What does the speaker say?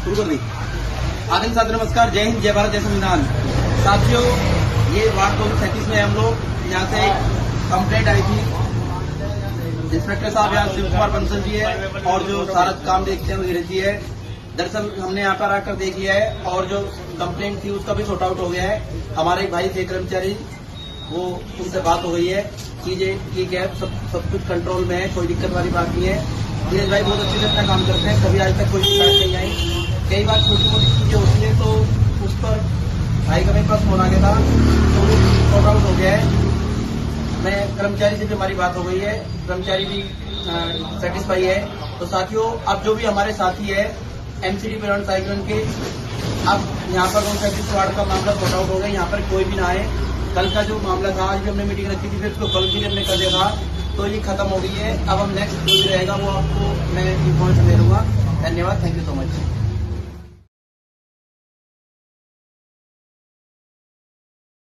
शुरू कर दी। आदरणीय साथी नमस्कार, जय हिंद, जय भारत, जय संविधान। साथियों, ये वार्ड 237 में हम लोग यहाँ से कंप्लेंट आई थी। इंस्पेक्टर साहब यहाँ शिव कुमार बंसल जी है और जो सारा काम देखते हैं वो हीरज जी है। दरअसल हमने यहाँ पर आकर देख लिया है और जो कंप्लेंट थी उसका भी सॉर्ट आउट हो गया है। हमारे भाई थे कर्मचारी, वो उनसे बात हो गई है, चीजें ठीक है, सब कुछ कंट्रोल में है, कोई दिक्कत वाली बात नहीं है। नीरज भाई बहुत अच्छे से अपना काम करते हैं, कभी आज तक कोई शिकायत नहीं आई। कई बार छोटी मोटी चीजें होती है तो उस पर भाई का मेरे पास फोन आ गया था तो वो सॉर्ट आउट हो गया है। मैं कर्मचारी से भी हमारी बात हो गई है, कर्मचारी भी सेटिस्फाई है। तो साथियों, अब जो भी हमारे साथी है एमसीडी पेरेंट साइक्लोन के, अब यहाँ पर 237 वार्ड का मामला सॉर्ट आउट हो गया, यहाँ पर कोई भी ना आए। कल का जो मामला था, आज भी हमने मीटिंग रखी थी, फिर उसको कल भी हमने कर दिया था, तो ये खत्म हो गई है। अब हम नेक्स्ट जो भी रहेगा वो आपको मैं इन्फॉर्मेशन दे दूंगा। धन्यवाद, थैंक यू सो मच।